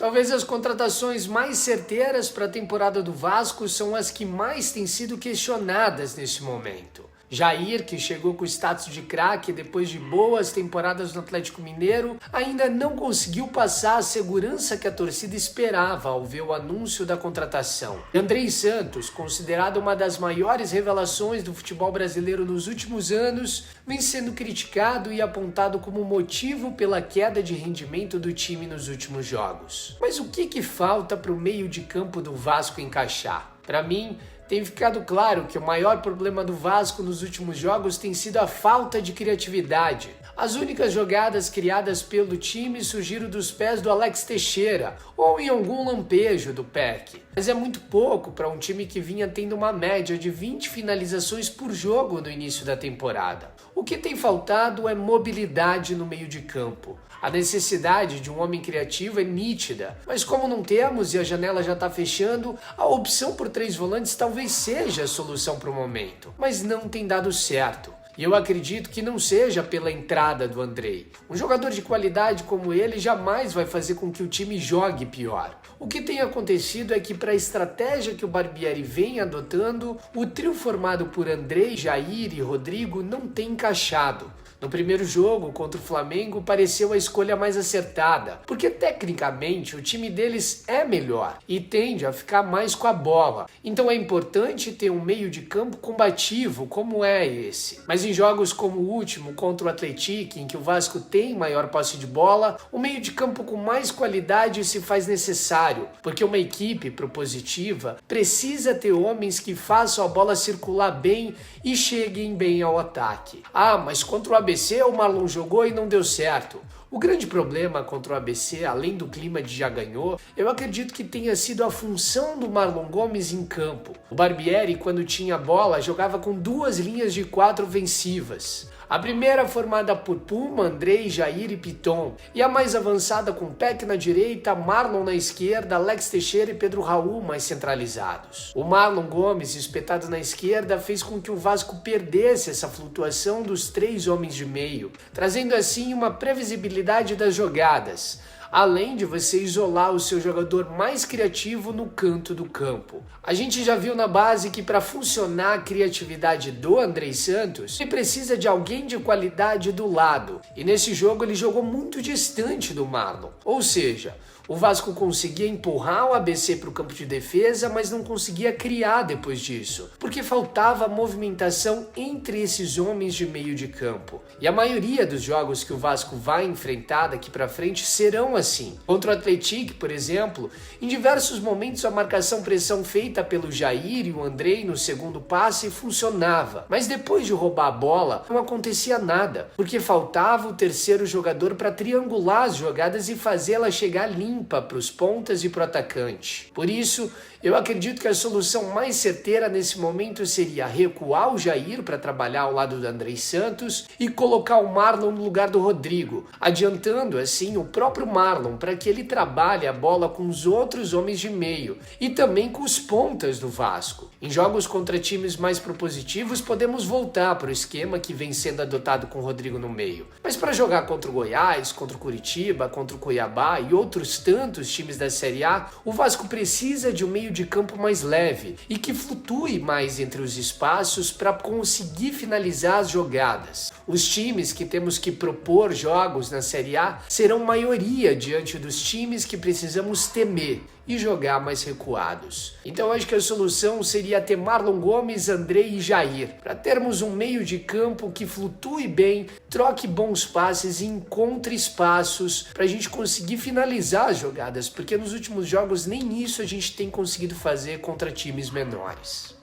Talvez as contratações mais certeiras para a temporada do Vasco são as que mais têm sido questionadas nesse momento. Jair, que chegou com o status de craque depois de boas temporadas no Atlético Mineiro, ainda não conseguiu passar a segurança que a torcida esperava ao ver o anúncio da contratação. Andrei Santos, considerado uma das maiores revelações do futebol brasileiro nos últimos anos, vem sendo criticado e apontado como motivo pela queda de rendimento do time nos últimos jogos. Mas o que falta para o meio de campo do Vasco encaixar? Para mim, tem ficado claro que o maior problema do Vasco nos últimos jogos tem sido a falta de criatividade. As únicas jogadas criadas pelo time surgiram dos pés do Alex Teixeira ou em algum lampejo do Peck. Mas é muito pouco para um time que vinha tendo uma média de 20 finalizações por jogo no início da temporada. O que tem faltado é mobilidade no meio de campo. A necessidade de um homem criativo é nítida, mas como não temos e a janela já está fechando, a opção por 3 volantes talvez seja a solução para o momento, mas não tem dado certo. E eu acredito que não seja pela entrada do Andrei. Um jogador de qualidade como ele jamais vai fazer com que o time jogue pior. O que tem acontecido é que para a estratégia que o Barbieri vem adotando, o trio formado por Andrei, Jair e Rodrigo não tem encaixado. No primeiro jogo contra o Flamengo pareceu a escolha mais acertada, porque tecnicamente o time deles é melhor e tende a ficar mais com a bola. Então é importante ter um meio de campo combativo como é esse. Mas em jogos como o último contra o Atlético, em que o Vasco tem maior posse de bola, o meio de campo com mais qualidade se faz necessário, porque uma equipe propositiva precisa ter homens que façam a bola circular bem e cheguem bem ao ataque. Mas contra o ABC o Marlon jogou e não deu certo. O grande problema contra o ABC, além do clima de já ganhou, eu acredito que tenha sido a função do Marlon Gomes em campo. O Barbieri, quando tinha bola, jogava com 2 linhas de 4 ofensivas. A primeira formada por Puma, Andrei, Jair e Piton, e a mais avançada com Peck na direita, Marlon na esquerda, Alex Teixeira e Pedro Raul mais centralizados. O Marlon Gomes, espetado na esquerda, fez com que o Vasco perdesse essa flutuação dos 3 homens de meio, trazendo assim uma previsibilidade das jogadas, além de você isolar o seu jogador mais criativo no canto do campo. A gente já viu na base que para funcionar a criatividade do Andrei Santos, ele precisa de alguém de qualidade do lado, e nesse jogo ele jogou muito distante do Marlon, ou seja, o Vasco conseguia empurrar o ABC para o campo de defesa, mas não conseguia criar depois disso, porque faltava movimentação entre esses homens de meio de campo. E a maioria dos jogos que o Vasco vai enfrentar daqui para frente serão assim. Contra o Atlético, por exemplo, em diversos momentos a marcação-pressão feita pelo Jair e o Andrei no segundo passe funcionava, mas depois de roubar a bola não acontecia nada, porque faltava o terceiro jogador para triangular as jogadas e fazê-la chegar limpa para os pontas e para o atacante. Por isso, eu acredito que a solução mais certeira nesse momento seria recuar o Jair para trabalhar ao lado do Andrei Santos e colocar o Marlon no lugar do Rodrigo, adiantando assim o próprio Marlon para que ele trabalhe a bola com os outros homens de meio e também com os pontas do Vasco. Em jogos contra times mais propositivos, podemos voltar para o esquema que vem sendo adotado com o Rodrigo no meio. Mas para jogar contra o Goiás, contra o Curitiba, contra o Cuiabá e outros tantos times da Série A, o Vasco precisa de um meio de campo mais leve e que flutue mais entre os espaços para conseguir finalizar as jogadas. Os times que temos que propor jogos na Série A serão maioria diante dos times que precisamos temer e jogar mais recuados. Então acho que a solução seria ter Marlon Gomes, Andrei e Jair, para termos um meio de campo que flutue bem, troque bons passes e encontre espaços para a gente conseguir finalizar as jogadas, porque nos últimos jogos nem isso a gente tem conseguido fazer contra times menores.